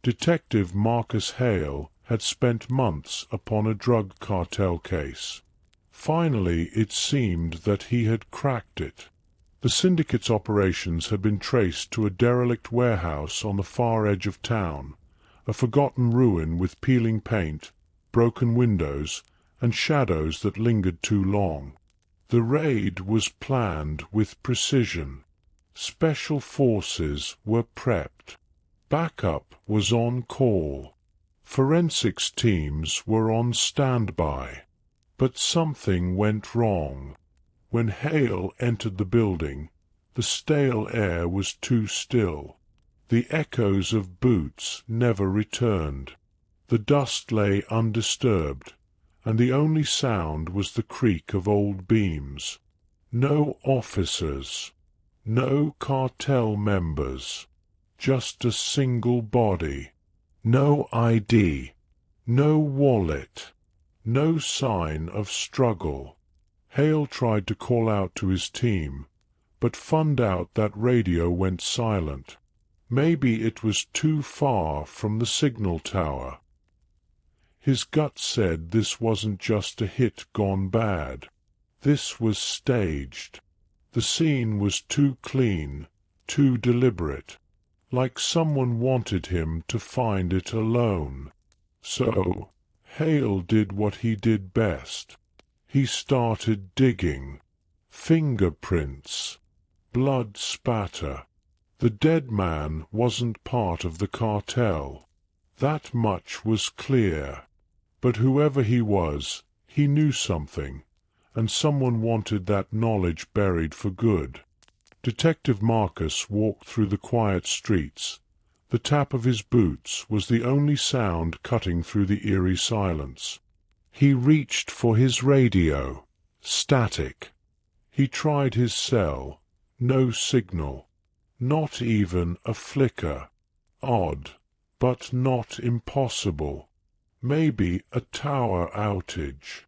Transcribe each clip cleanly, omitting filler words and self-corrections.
Detective Marcus Hale had spent months upon a drug cartel case. Finally, it seemed that he had cracked it. The syndicate's operations had been traced to a derelict warehouse on the far edge of town, a forgotten ruin with peeling paint, broken windows, and shadows that lingered too long. The raid was planned with precision. Special forces were prepped. Backup was on call. Forensics teams were on standby. But something went wrong. When Hale entered the building, the stale air was too still. The echoes of boots never returned. The dust lay undisturbed, and the only sound was the creak of old beams. No officers, no cartel members, just a single body. No ID, no wallet, no sign of struggle. Hale tried to call out to his team, but found out that radio went silent. Maybe it was too far from the signal tower. His gut said this wasn't just a hit gone bad. This was staged. The scene was too clean, too deliberate, like someone wanted him to find it alone. So, Hale did what he did best. He started digging. Fingerprints. Blood spatter. The dead man wasn't part of the cartel. That much was clear. But whoever he was, he knew something, and someone wanted that knowledge buried for good. Detective Marcus walked through the quiet streets. The tap of his boots was the only sound cutting through the eerie silence. He reached for his radio. Static. He tried his cell. No signal. Not even a flicker. Odd, but not impossible. Maybe a tower outage.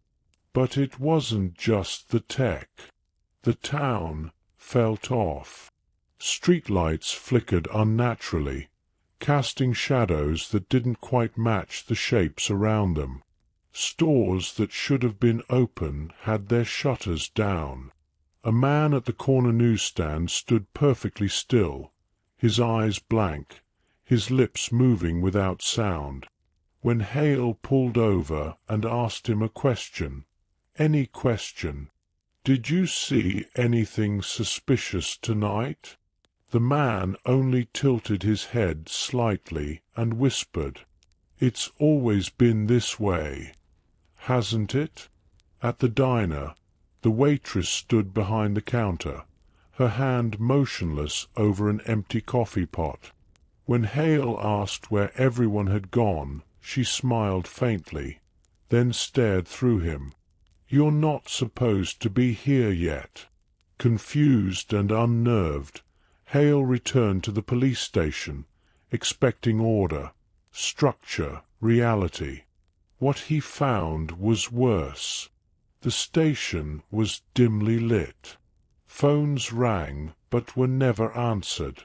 But it wasn't just the tech. The town felt off. Streetlights flickered unnaturally, casting shadows that didn't quite match the shapes around them. Stores that should have been open had their shutters down. A man at the corner newsstand stood perfectly still, his eyes blank, his lips moving without sound. When Hale pulled over and asked him a question, any question, "Did you see anything suspicious tonight?" the man only tilted his head slightly and whispered, "It's always been this way, hasn't it?" At the diner, the waitress stood behind the counter, her hand motionless over an empty coffee pot. When Hale asked where everyone had gone, she smiled faintly, then stared through him. "You're not supposed to be here yet." Confused and unnerved, Hale returned to the police station, expecting order, structure, reality. What he found was worse. The station was dimly lit. Phones rang but were never answered.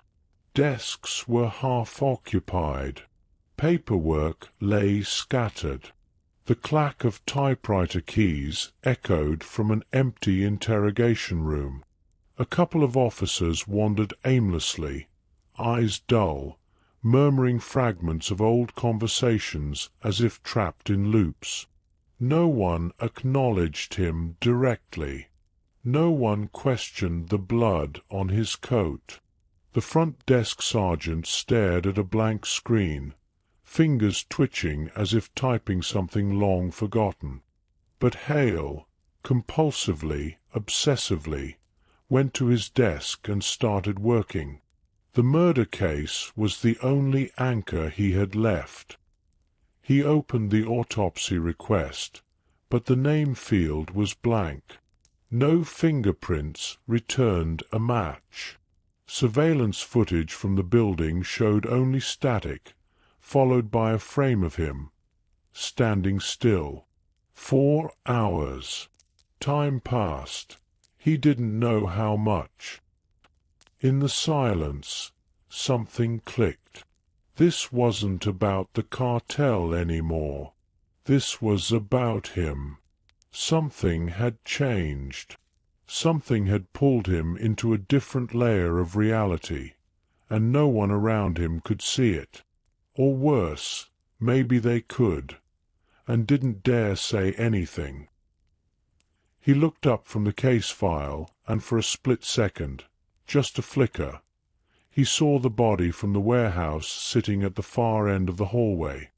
Desks were half occupied. Paperwork lay scattered. The clack of typewriter keys echoed from an empty interrogation room. A couple of officers wandered aimlessly, eyes dull, murmuring fragments of old conversations as if trapped in loops. No one acknowledged him directly. No one questioned the blood on his coat. The front desk sergeant stared at a blank screen, fingers twitching as if typing something long forgotten. But Hale, compulsively, obsessively, went to his desk and started working. The murder case was the only anchor he had left. He opened the autopsy request, but the name field was blank. No fingerprints returned a match. Surveillance footage from the building showed only static, followed by a frame of him, standing still. 4 hours. Time passed. He didn't know how much. In the silence, something clicked. This wasn't about the cartel anymore. This was about him. Something had changed. Something had pulled him into a different layer of reality, and no one around him could see it. Or worse, maybe they could, and didn't dare say anything. He looked up from the case file, and for a split second, just a flicker, he saw the body from the warehouse sitting at the far end of the hallway,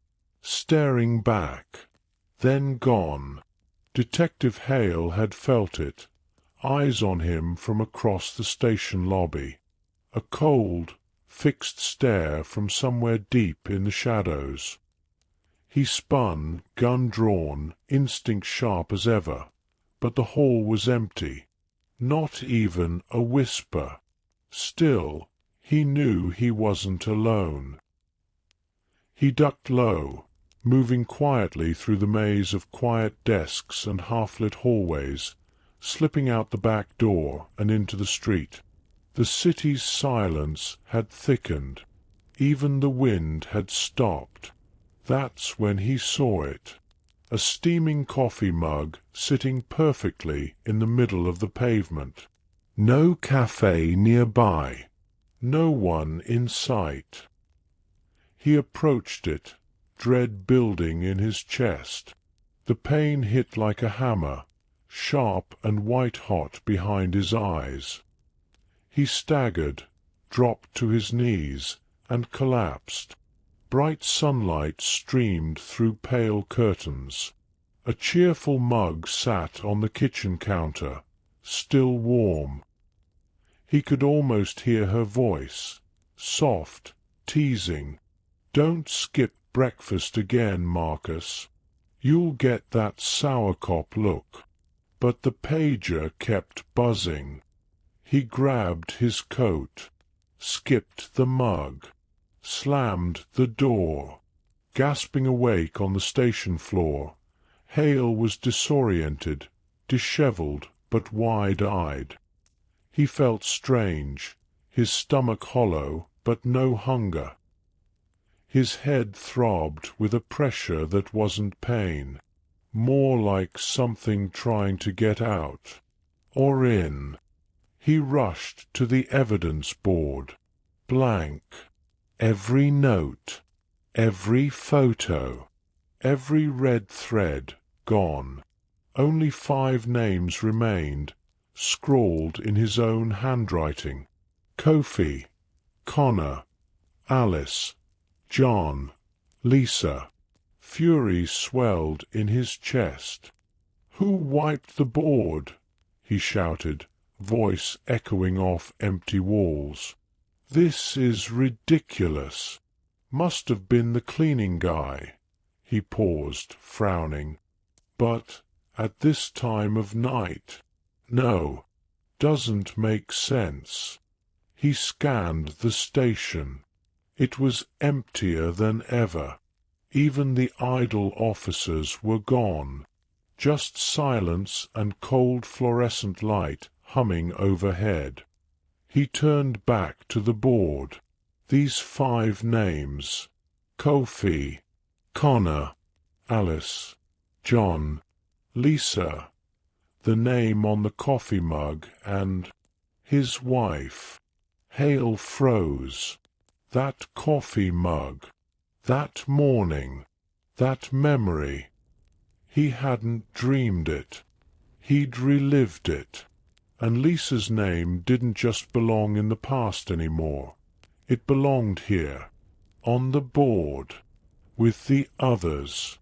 staring back, then gone. Detective Hale had felt it, eyes on him from across the station lobby. A cold, fixed stare from somewhere deep in the shadows. He spun, gun drawn, instinct sharp as ever, but the hall was empty. Not even a whisper. Still, he knew he wasn't alone. He ducked low, moving quietly through the maze of quiet desks and half-lit hallways, slipping out the back door and into the street. The city's silence had thickened. Even the wind had stopped. That's when he saw it. A steaming coffee mug sitting perfectly in the middle of the pavement. No cafe nearby. No one in sight. He approached it, dread building in his chest. The pain hit like a hammer, sharp and white-hot behind his eyes. He staggered, dropped to his knees, and collapsed. Bright sunlight streamed through pale curtains. A cheerful mug sat on the kitchen counter, still warm. He could almost hear her voice, soft, teasing. "Don't skip breakfast again, Marcus. You'll get that sour cop look." But the pager kept buzzing. He grabbed his coat, skipped the mug, slammed the door. Gasping awake on the station floor, Hale was disoriented, dishevelled but wide-eyed. He felt strange, his stomach hollow, but no hunger. His head throbbed with a pressure that wasn't pain, more like something trying to get out, or in. He rushed to the evidence board. Blank. Every note, every photo, every red thread gone. Only 5 names remained, scrawled in his own handwriting. Kofi, Connor, Alice, John, Lisa. Fury swelled in his chest. "Who wiped the board?" he shouted, voice echoing off empty walls. "This is ridiculous. Must have been the cleaning guy." He paused, frowning. "But at this time of night? No, doesn't make sense." He scanned the station. It was emptier than ever. Even the idle officers were gone. Just silence and cold fluorescent light humming overhead. He turned back to the board. These 5 names. Kofi, Connor, Alice, John, Lisa. The name on the coffee mug and his wife. Hale froze. That coffee mug. That morning. That memory. He hadn't dreamed it. He'd relived it. And Lisa's name didn't just belong in the past anymore. It belonged here, on the board, with the others.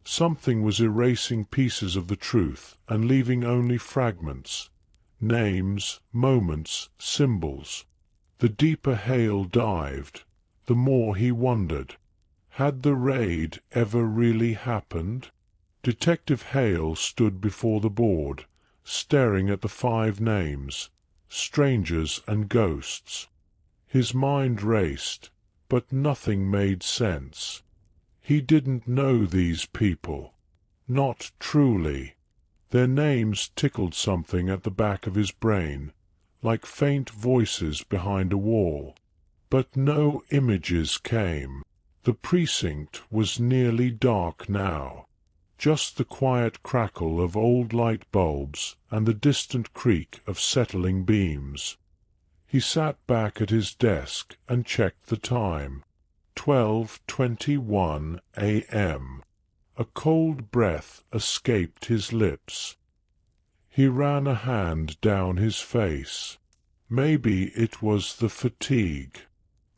Something was erasing pieces of the truth and leaving only fragments. Names, moments, symbols. The deeper Hale dived, the more he wondered. Had the raid ever really happened? Detective Hale stood before the board, staring at the 5 names, strangers and ghosts. His mind raced, but nothing made sense. He didn't know these people. Not truly. Their names tickled something at the back of his brain, like faint voices behind a wall. But no images came. The precinct was nearly dark now. Just the quiet crackle of old light bulbs and the distant creak of settling beams. He sat back at his desk and checked the time. 12:21 a.m. A cold breath escaped his lips. He ran a hand down his face. Maybe it was the fatigue.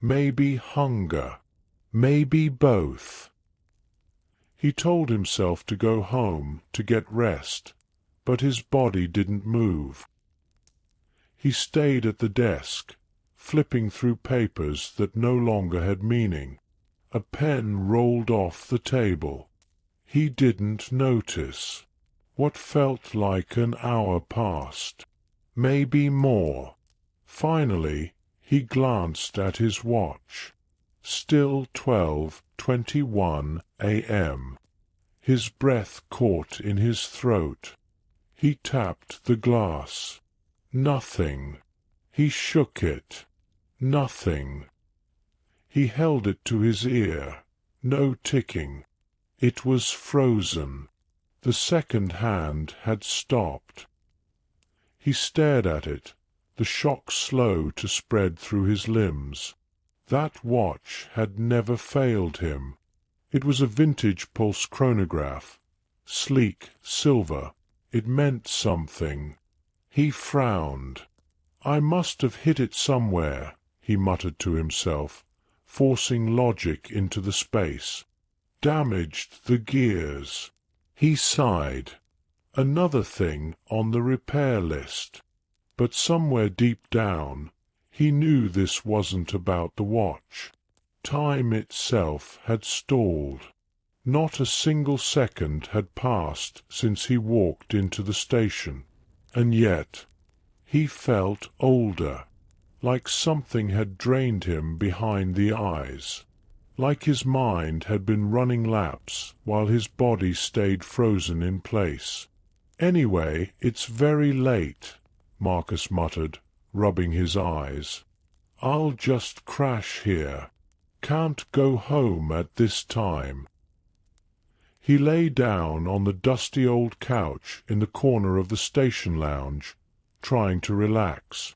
Maybe hunger. Maybe both. He told himself to go home to get rest, but his body didn't move. He stayed at the desk, flipping through papers that no longer had meaning. A pen rolled off the table. He didn't notice. What felt like an hour passed. Maybe more. Finally, he glanced at his watch. Still 12:21 a.m. His breath caught in his throat. He tapped the glass. Nothing. He shook it. Nothing. He held it to his ear. No ticking. It was frozen. The second hand had stopped. He stared at it, the shock slow to spread through his limbs. That watch had never failed him. It was a vintage pulse chronograph, sleek, silver. It meant something. He frowned. "I must have hit it somewhere," he muttered to himself, forcing logic into the space. "Damaged the gears." He sighed. Another thing on the repair list. But somewhere deep down, he knew this wasn't about the watch. Time itself had stalled. Not a single second had passed since he walked into the station. And yet, he felt older, like something had drained him behind the eyes, like his mind had been running laps while his body stayed frozen in place. "Anyway, it's very late," Marcus muttered, rubbing his eyes. "I'll just crash here. Can't go home at this time." He lay down on the dusty old couch in the corner of the station lounge, trying to relax.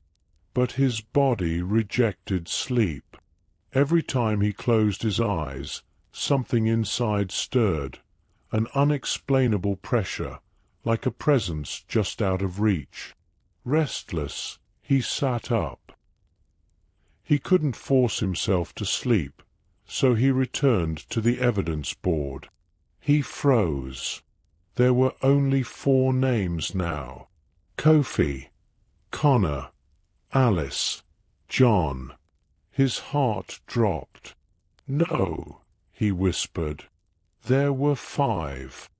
But his body rejected sleep. Every time he closed his eyes, something inside stirred, an unexplainable pressure, like a presence just out of reach. Restless, he sat up. He couldn't force himself to sleep, so he returned to the evidence board. He froze. There were only 4 names now. Kofi, Connor, Alice, John. His heart dropped. "No," he whispered. There were 5.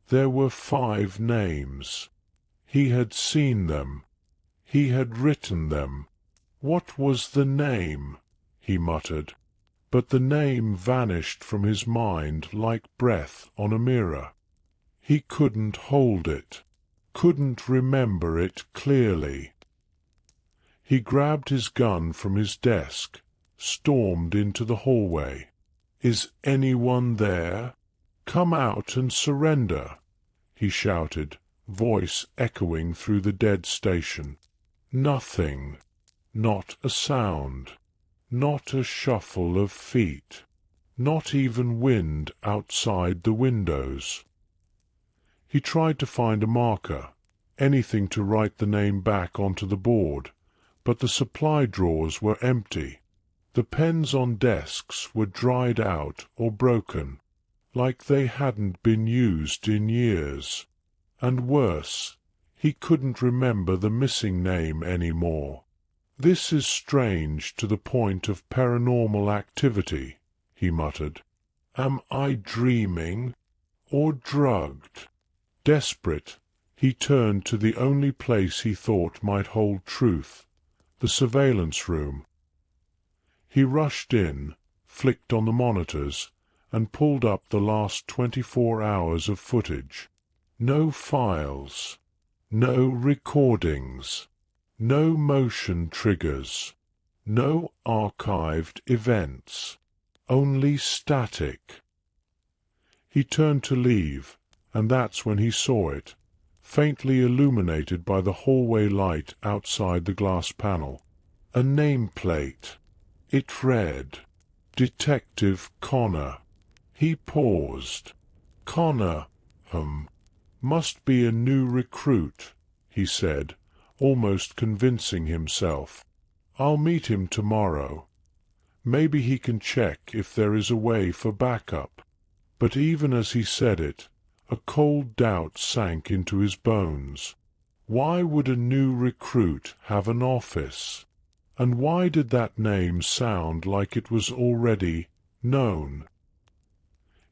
There were 5 names. He had seen them. He had written them. What was the name? He muttered. But the name vanished from his mind like breath on a mirror. He couldn't hold it, couldn't remember it clearly. He grabbed his gun from his desk, stormed into the hallway. "Is anyone there? Come out and surrender," he shouted, voice echoing through the dead station. Nothing. Not a sound. Not a shuffle of feet. Not even wind outside the windows. He tried to find a marker, anything to write the name back onto the board, but the supply drawers were empty. The pens on desks were dried out or broken, like they hadn't been used in years. And worse, he couldn't remember the missing name anymore. "This is strange to the point of paranormal activity," he muttered. "Am I dreaming? Or drugged?" Desperate, he turned to the only place he thought might hold truth, the surveillance room. He rushed in, flicked on the monitors, and pulled up the last 24 hours of footage. No files. No recordings. No motion triggers. No archived events. Only static. He turned to leave, and that's when he saw it, faintly illuminated by the hallway light outside the glass panel. A nameplate. It read, Detective Connor. He paused. Connor, must be a new recruit, he said, almost convincing himself. I'll meet him tomorrow. Maybe he can check if there is a way for backup. But even as he said it, a cold doubt sank into his bones. Why would a new recruit have an office? And why did that name sound like it was already known?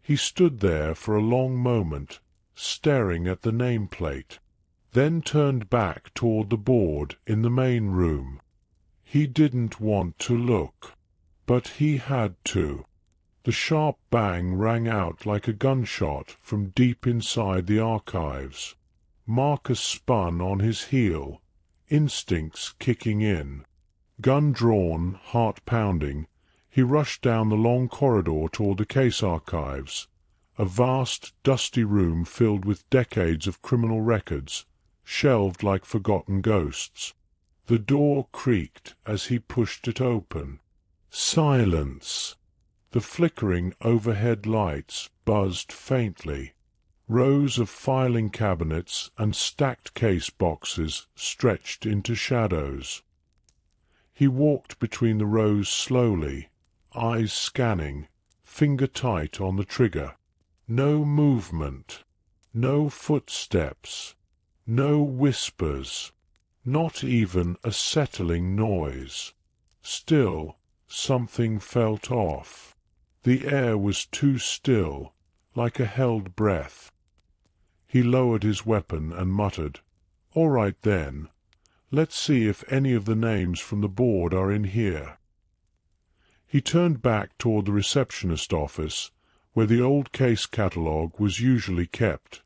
He stood there for a long moment, staring at the nameplate, then turned back toward the board in the main room. He didn't want to look, but he had to. The sharp bang rang out like a gunshot from deep inside the archives. Marcus spun on his heel, instincts kicking in. Gun drawn, heart pounding, he rushed down the long corridor toward the case archives, a vast, dusty room filled with decades of criminal records, shelved like forgotten ghosts. The door creaked as he pushed it open. Silence. The flickering overhead lights buzzed faintly. Rows of filing cabinets and stacked case boxes stretched into shadows. He walked between the rows slowly, eyes scanning, finger tight on the trigger. No movement, no footsteps, no whispers, not even a settling noise. Still, something felt off. The air was too still, like a held breath. He lowered his weapon and muttered, "All right then. Let's see if any of the names from the board are in here." He turned back toward the receptionist office, where the old case catalogue was usually kept,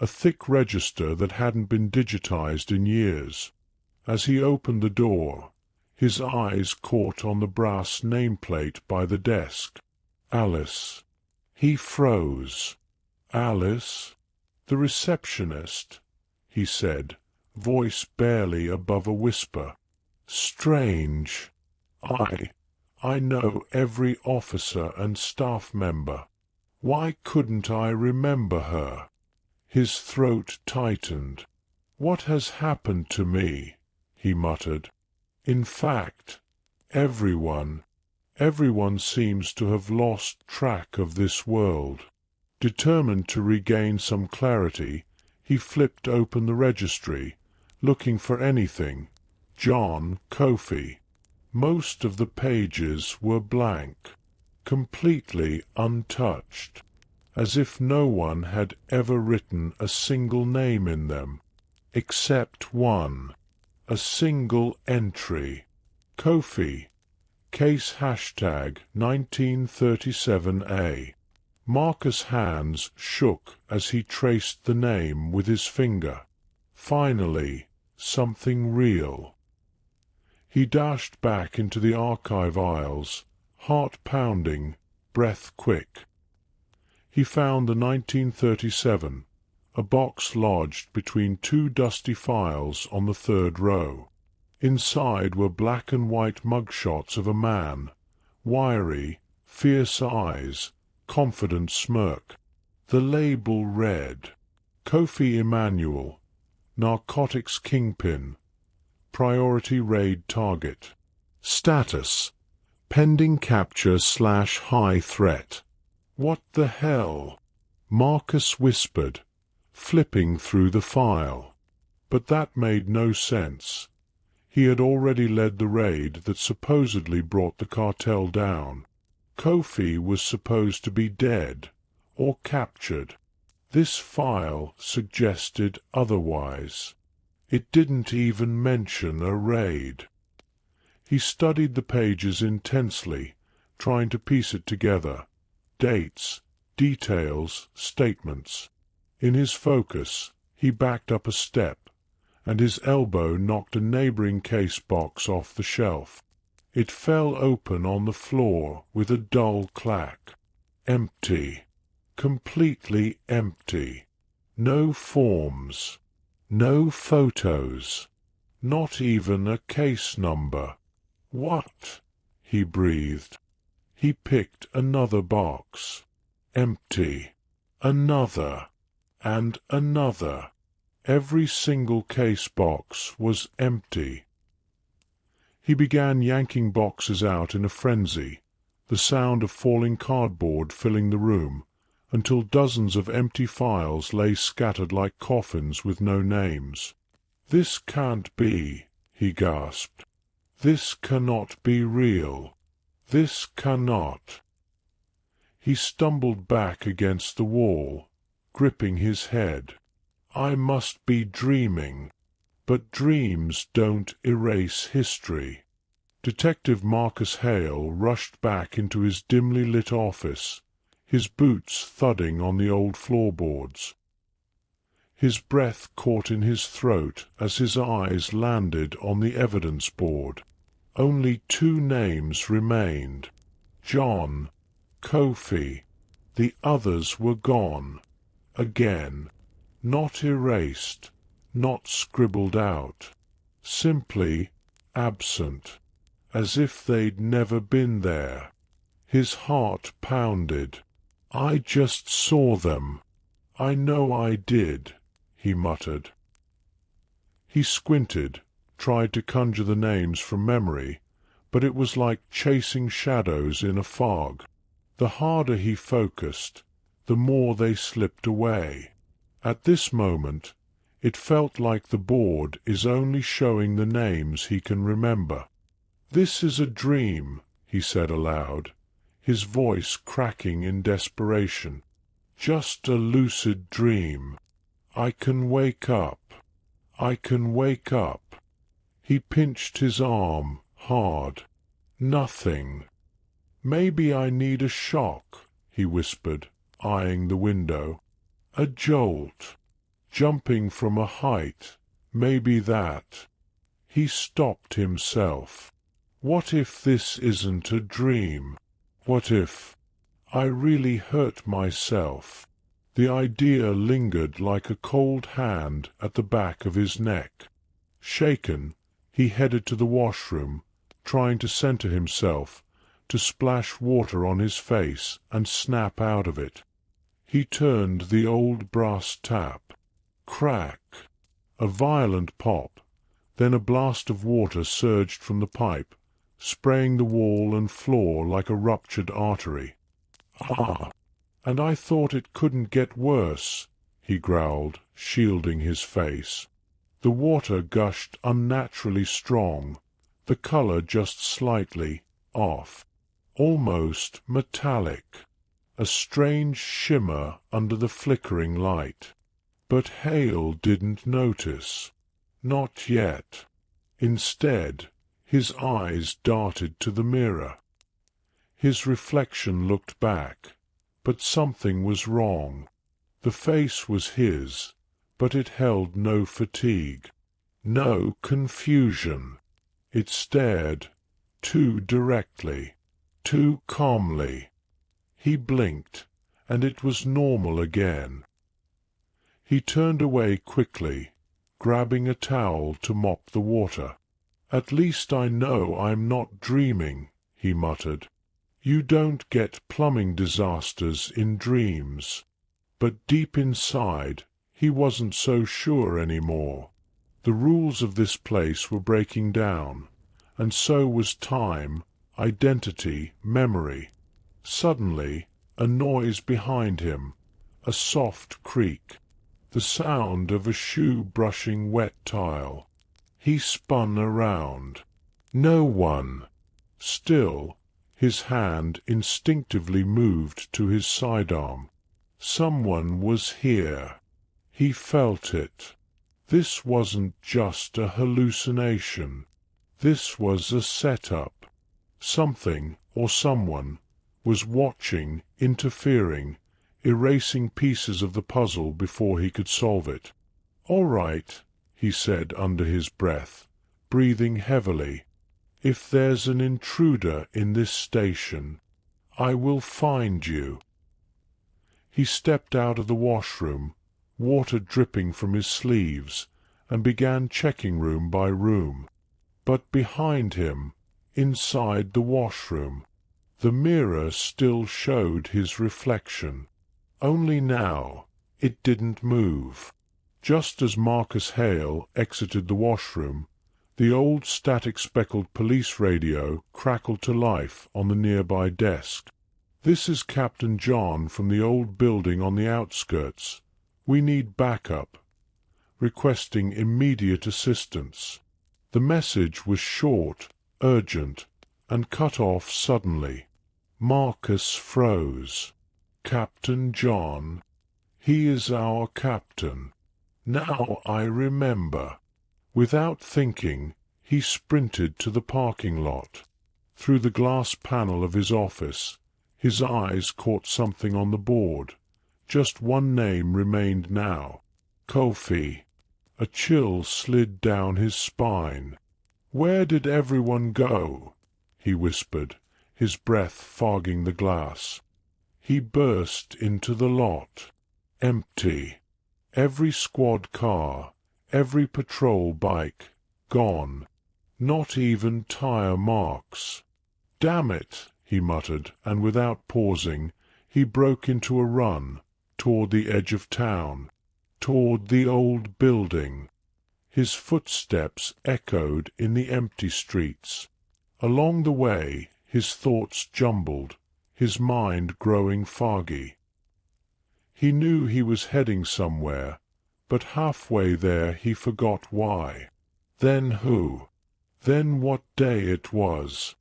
a thick register that hadn't been digitized in years. As he opened the door, his eyes caught on the brass nameplate by the desk. Alice. He froze. "Alice?" "The receptionist," he said, voice barely above a whisper. "Strange. I know every officer and staff member. Why couldn't I remember her?" His throat tightened. "What has happened to me?" he muttered. "In fact, everyone seems to have lost track of this world." Determined to regain some clarity, he flipped open the registry, looking for anything. John Kofi. Most of the pages were blank, completely untouched, as if no one had ever written a single name in them, except one, a single entry. Kofi, case hashtag 1937A. Marcus' hands shook as he traced the name with his finger. Finally, something real. He dashed back into the archive aisles, heart pounding, breath quick. He found the 1937, a box lodged between two dusty files on the third row. Inside were black and white mugshots of a man, wiry, fierce eyes, confident smirk. The label read, Kofi Emmanuel, Narcotics Kingpin, Priority Raid Target. Status, Pending Capture/High Threat. What the hell? Marcus whispered, flipping through the file. But that made no sense. He had already led the raid that supposedly brought the cartel down. Kofi was supposed to be dead, or captured. This file suggested otherwise. It didn't even mention a raid. He studied the pages intensely, trying to piece it together. Dates, details, statements. In his focus, he backed up a step, and his elbow knocked a neighboring case box off the shelf. It fell open on the floor with a dull clack. Empty. Completely empty. No forms. No photos. Not even a case number. What? He breathed. He picked another box. Empty. Another. And another. Every single case box was empty. He began yanking boxes out in a frenzy, the sound of falling cardboard filling the room, until dozens of empty files lay scattered like coffins with no names. "This can't be," he gasped. "This cannot be real. This cannot." He stumbled back against the wall, gripping his head. "I must be dreaming." But dreams don't erase history. Detective Marcus Hale rushed back into his dimly lit office, his boots thudding on the old floorboards. His breath caught in his throat as his eyes landed on the evidence board. Only 2 names remained. John, Kofi. The others were gone. Again. Not erased. Not scribbled out. Simply absent. As if they'd never been there. His heart pounded. "I just saw them. I know I did," he muttered. He squinted, tried to conjure the names from memory, but it was like chasing shadows in a fog. The harder he focused, the more they slipped away. At this moment, it felt like the board is only showing the names he can remember. "This is a dream," he said aloud, his voice cracking in desperation. "Just a lucid dream. I can wake up. I can wake up." He pinched his arm hard. Nothing. "Maybe I need a shock," he whispered, eyeing the window. "A jolt. Jumping from a height. Maybe that." He stopped himself. What if this isn't a dream? What if I really hurt myself? The idea lingered like a cold hand at the back of his neck. Shaken, he headed to the washroom, trying to center himself, to splash water on his face and snap out of it. He turned the old brass tap. Crack! A violent pop, then a blast of water surged from the pipe, spraying the wall and floor like a ruptured artery. "Ah! And I thought it couldn't get worse," he growled, shielding his face. The water gushed unnaturally strong, the color just slightly off, almost metallic, a strange shimmer under the flickering light. But Hale didn't notice. Not yet. Instead, his eyes darted to the mirror. His reflection looked back, but something was wrong. The face was his, but it held no fatigue, no confusion. It stared too directly, too calmly. He blinked, and it was normal again. He turned away quickly, grabbing a towel to mop the water. "At least I know I'm not dreaming," he muttered. "You don't get plumbing disasters in dreams." But deep inside, he wasn't so sure anymore. The rules of this place were breaking down, and so was time, identity, memory. Suddenly, a noise behind him, a soft creak, the sound of a shoe brushing wet tile. He spun around. No one. Still, his hand instinctively moved to his sidearm. Someone was here. He felt it. This wasn't just a hallucination. This was a setup. Something, or someone, was watching, interfering, erasing pieces of the puzzle before he could solve it. "All right," he said under his breath, breathing heavily. If there's an intruder in this station, I will find you." He stepped out of the washroom, water dripping from his sleeves, and began checking room by room. But behind him, inside the washroom, the mirror still showed his reflection. Only now it didn't move. Just as Marcus Hale exited the washroom, the old static-speckled police radio crackled to life on the nearby desk. "This is Captain John from the old building on the outskirts. We need backup. Requesting immediate assistance." The message was short, urgent, and cut off suddenly. Marcus froze. "Captain John? He is our captain. Now I remember." Without thinking, he sprinted to the parking lot. Through the glass panel of his office, his eyes caught something on the board. Just one name remained now: Kofi. A chill slid down his spine. "Where did everyone go?" he whispered, his breath fogging the glass. He burst into the lot. Empty. Every squad car, every patrol bike, gone. Not even tire marks. "Damn it," he muttered, and without pausing, he broke into a run, toward the edge of town, toward the old building. His footsteps echoed in the empty streets. Along the way, his thoughts jumbled, his mind growing foggy. He knew he was heading somewhere, but halfway there he forgot why. Then who? Then what day it was?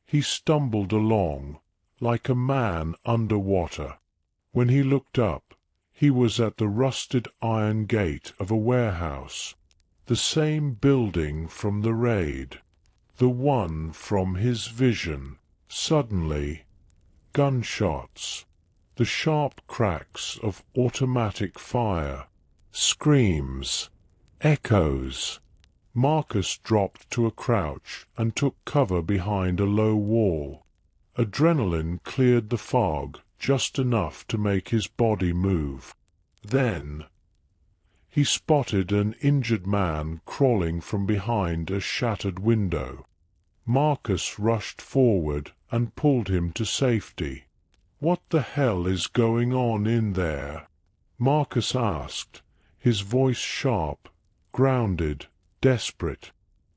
He stumbled along, like a man under water. When he looked up, he was at the rusted iron gate of a warehouse. The same building from the raid. The one from his vision. Suddenly, gunshots. The sharp cracks of automatic fire. Screams. Echoes. Marcus dropped to a crouch and took cover behind a low wall. Adrenaline cleared the fog just enough to make his body move. Then he spotted an injured man crawling from behind a shattered window. Marcus rushed forward and pulled him to safety. "What the hell is going on in there?" Marcus asked, his voice sharp, grounded, desperate.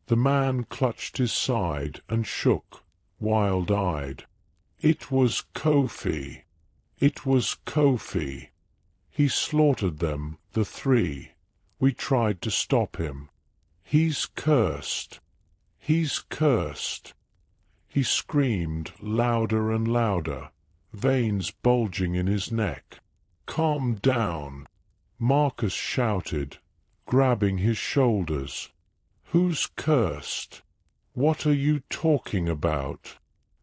The man clutched his side and shook, wild-eyed. "It was Kofi. It was Kofi. He slaughtered them, the three. We tried to stop him. He's cursed. He's cursed." He screamed louder and louder, veins bulging in his neck. "Calm down," Marcus shouted, grabbing his shoulders. "Who's cursed? What are you talking about?"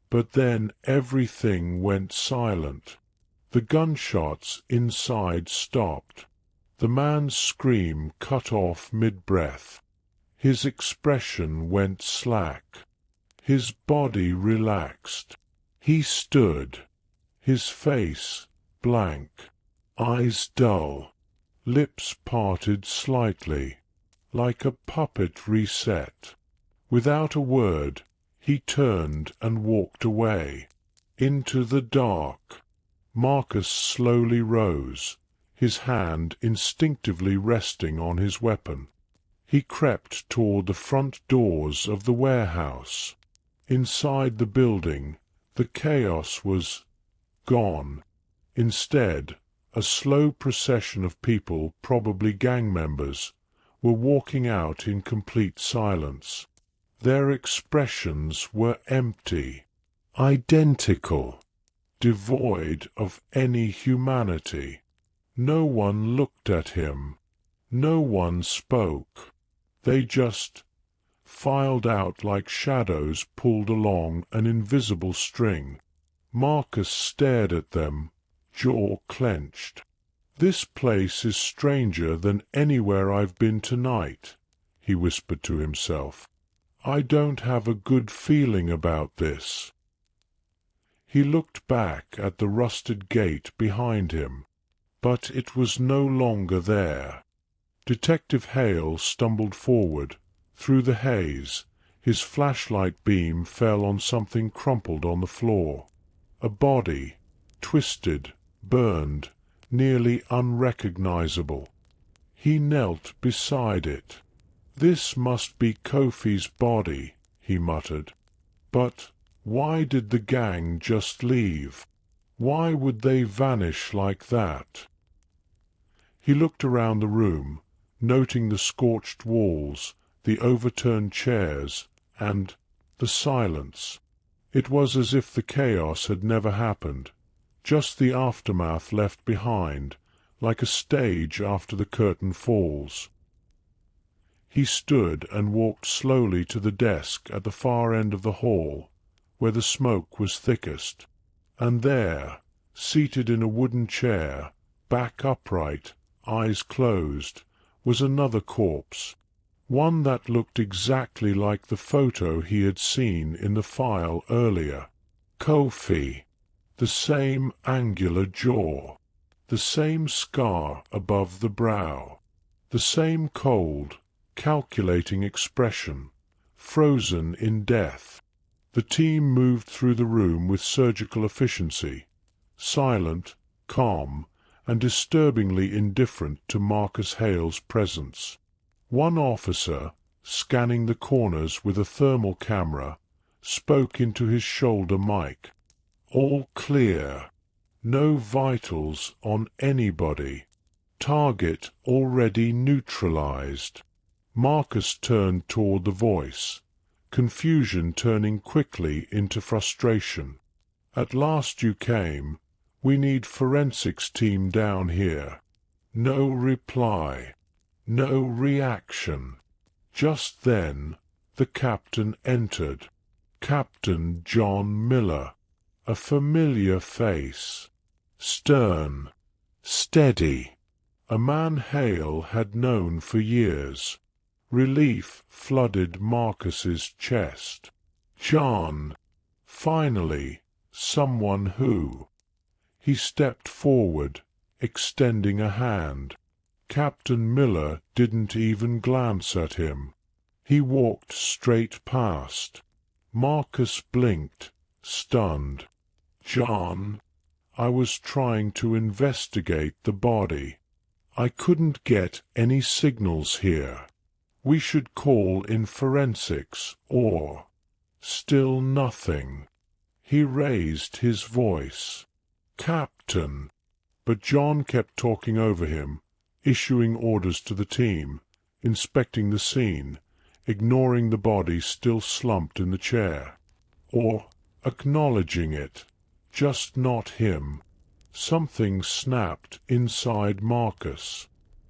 But then everything went silent. The gunshots inside stopped. The man's scream cut off mid-breath. His expression went slack. His body relaxed. He stood, his face blank, eyes dull, lips parted slightly, like a puppet reset. Without a word, he turned and walked away, into the dark. Marcus slowly rose, his hand instinctively resting on his weapon. He crept toward the front doors of the warehouse. Inside the building, the chaos was gone. Instead, a slow procession of people, probably gang members, were walking out in complete silence. Their expressions were empty, identical, devoid of any humanity. No one looked at him. No one spoke. They just filed out like shadows pulled along an invisible string. Marcus stared at them, jaw clenched. "This place is stranger than anywhere I've been tonight," he whispered to himself. I don't have a good feeling about this." He looked back at the rusted gate behind him, but it was no longer there. Detective Hale stumbled forward. Through the haze, his flashlight beam fell on something crumpled on the floor. A body, twisted, burned, nearly unrecognizable. He knelt beside it. "This must be Kofi's body," he muttered. "But why did the gang just leave? Why would they vanish like that?" He looked around the room, noting the scorched walls, the overturned chairs, and the silence. It was as if the chaos had never happened, just the aftermath left behind, like a stage after the curtain falls. He stood and walked slowly to the desk at the far end of the hall, where the smoke was thickest, and there, seated in a wooden chair, back upright, eyes closed, was another corpse, one that looked exactly like the photo he had seen in the file earlier. Kofi. The same angular jaw, the same scar above the brow, the same cold, calculating expression, frozen in death. The team moved through the room with surgical efficiency, silent, calm, and disturbingly indifferent to Marcus Hale's presence. One officer, scanning the corners with a thermal camera, spoke into his shoulder mic. "All clear. No vitals on anybody. Target already neutralized." Marcus turned toward the voice, confusion turning quickly into frustration. "At last you came. We need forensics team down here." No reply. No reaction. Just then, the captain entered. Captain John Miller. A familiar face. Stern. Steady. A man Hale had known for years. Relief flooded Marcus's chest. John. Finally, someone who. He stepped forward, extending a hand. Captain Miller didn't even glance at him. He walked straight past. Marcus blinked, stunned. "John, I was trying to investigate the body. I couldn't get any signals here. We should call in forensics, or—" Still nothing. He raised his voice. "Captain." But John kept talking over him, issuing orders to the team, inspecting the scene, ignoring the body still slumped in the chair. Or acknowledging it, just not him. Something snapped inside Marcus.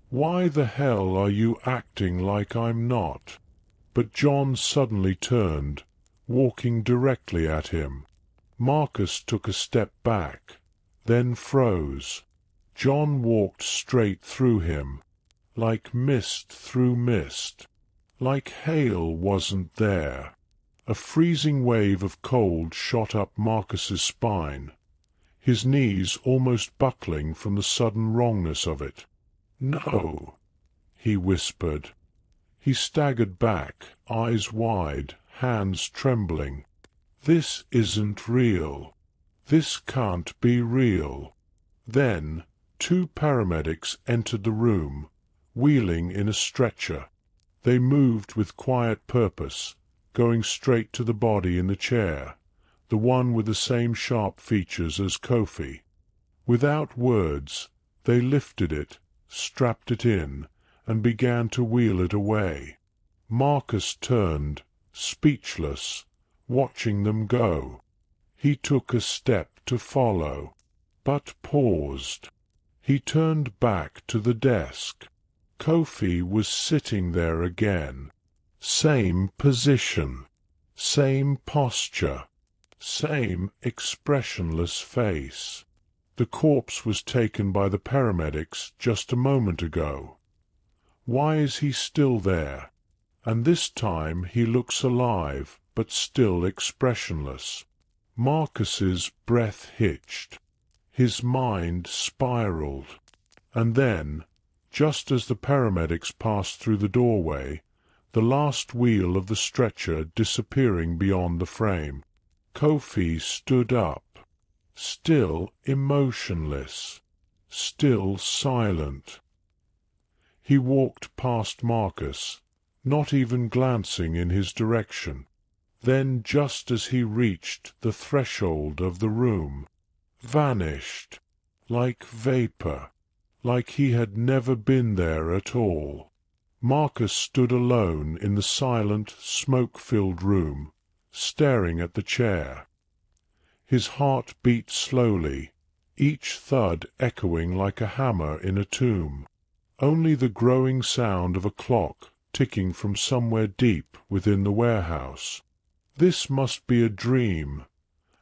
"Why the hell are you acting like I'm not?" But John suddenly turned, walking directly at him. Marcus took a step back, then froze. John walked straight through him, like mist through mist, like Hale wasn't there. A freezing wave of cold shot up Marcus's spine, his knees almost buckling from the sudden wrongness of it. "No," he whispered. He staggered back, eyes wide, hands trembling. "This isn't real. This can't be real." Then 2 paramedics entered the room, wheeling in a stretcher. They moved with quiet purpose, going straight to the body in the chair, the one with the same sharp features as Kofi. Without words, they lifted it, strapped it in, and began to wheel it away. Marcus turned, speechless, watching them go. He took a step to follow, but paused. He turned back to the desk. Kofi was sitting there again. Same position, same posture, same expressionless face. The corpse was taken by the paramedics just a moment ago. Why is he still there? and this time he looks alive, but still expressionless. Marcus's breath hitched. His mind spiraled. And then, just as the paramedics passed through the doorway, the last wheel of the stretcher disappearing beyond the frame, Kofi stood up, still emotionless, still silent. He walked past Marcus, not even glancing in his direction. Then, just as he reached the threshold of the room, vanished, like vapor, like he had never been there at all. Marcus stood alone in the silent, smoke-filled room, staring at the chair. His heart beat slowly, each thud echoing like a hammer in a tomb. Only the growing sound of a clock ticking from somewhere deep within the warehouse. This must be a dream,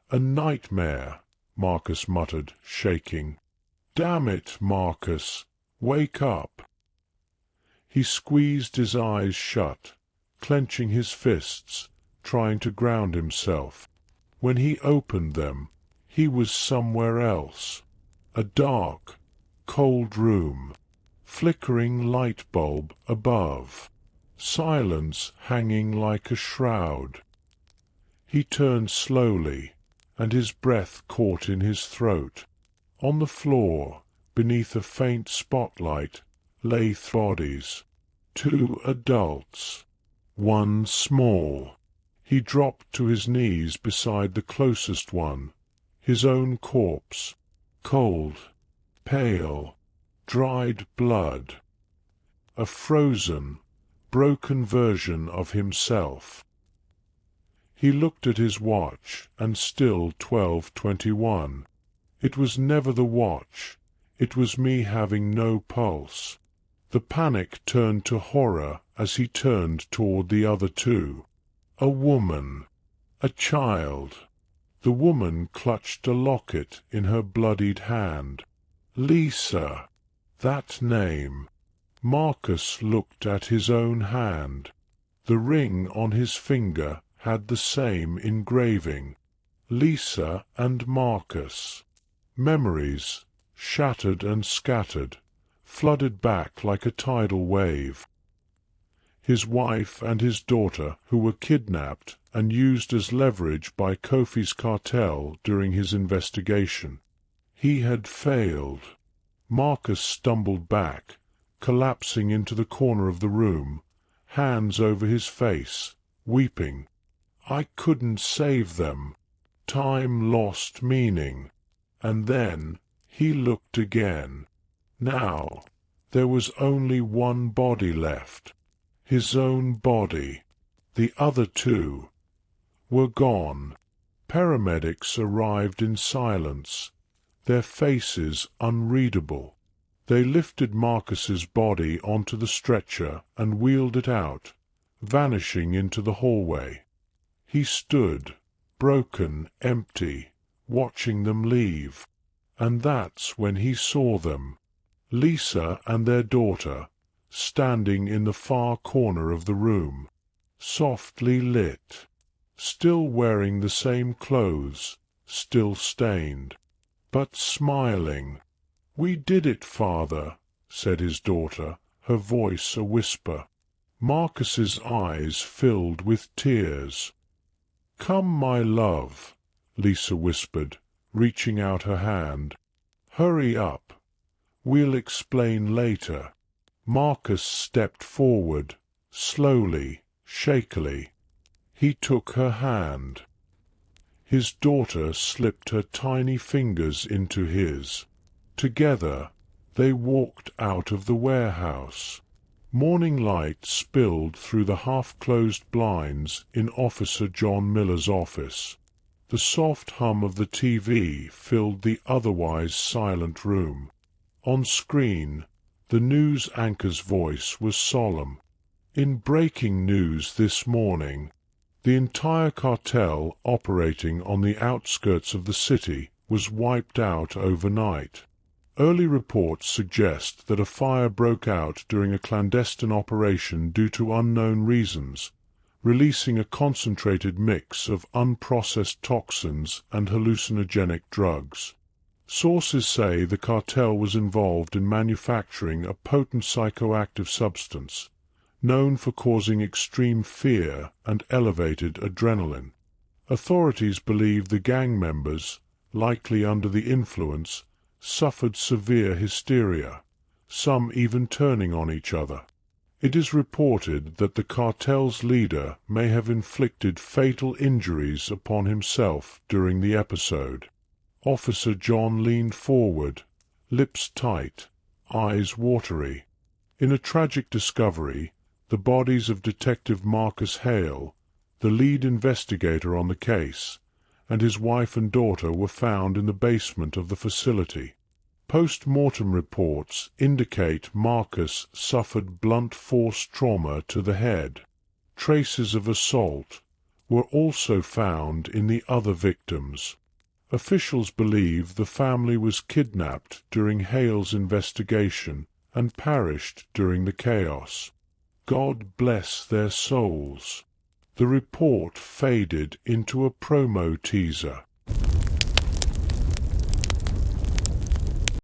a nightmare, Marcus muttered, shaking. Damn it, Marcus, wake up. He squeezed his eyes shut, clenching his fists, trying to ground himself. When he opened them, he was somewhere else. A dark, cold room, flickering light bulb above, silence hanging like a shroud. He turned slowly, and his breath caught in his throat. On the floor, beneath a faint spotlight, lay bodies. 2 adults, 1 small. He dropped to his knees beside the closest one, his own corpse, cold, pale, dried blood. A frozen, broken version of himself. He looked at his watch, and still 12:21. It was never the watch, it was me having no pulse. The panic turned to horror as he turned toward the other two. A woman, a child. The woman clutched a locket in her bloodied hand. Lisa! That name. Marcus looked at his own hand. The ring on his finger had the same engraving. Lisa and Marcus. Memories, shattered and scattered, flooded back like a tidal wave. His wife and his daughter, who were kidnapped and used as leverage by Kofi's cartel during his investigation. He had failed. Marcus stumbled back, collapsing into the corner of the room, hands over his face, weeping. I couldn't save them. Time lost meaning. And then he looked again. Now there was only one body left. His own body. The other two were gone. Paramedics arrived in silence, their faces unreadable. They lifted Marcus's body onto the stretcher and wheeled it out, vanishing into the hallway. He stood, broken, empty, watching them leave. And that's when he saw them, Lisa and their daughter, standing in the far corner of the room, softly lit, still wearing the same clothes, still stained, but smiling. "We did it, Father," said his daughter, her voice a whisper. Marcus's eyes filled with tears. "Come, my love," Lisa whispered, reaching out her hand. "Hurry up. We'll explain later." Marcus stepped forward, slowly, shakily. He took her hand. His daughter slipped her tiny fingers into his. Together they walked out of the warehouse. Morning light spilled through the half-closed blinds in Officer John Miller's office. The soft hum of the TV filled the otherwise silent room. On screen, the news anchor's voice was solemn. In breaking news this morning, the entire cartel operating on the outskirts of the city was wiped out overnight. Early reports suggest that a fire broke out during a clandestine operation due to unknown reasons, releasing a concentrated mix of unprocessed toxins and hallucinogenic drugs. Sources say the cartel was involved in manufacturing a potent psychoactive substance, known for causing extreme fear and elevated adrenaline. Authorities believe the gang members, likely under the influence, suffered severe hysteria, some even turning on each other. It is reported that the cartel's leader may have inflicted fatal injuries upon himself during the episode. Officer John leaned forward, lips tight, eyes watery. In a tragic discovery, the bodies of Detective Marcus Hale, the lead investigator on the case, and his wife and daughter were found in the basement of the facility. Post-mortem reports indicate Marcus suffered blunt force trauma to the head. Traces of assault were also found in the other victims. Officials believe the family was kidnapped during Hale's investigation and perished during the chaos. God bless their souls. The report faded into a promo teaser.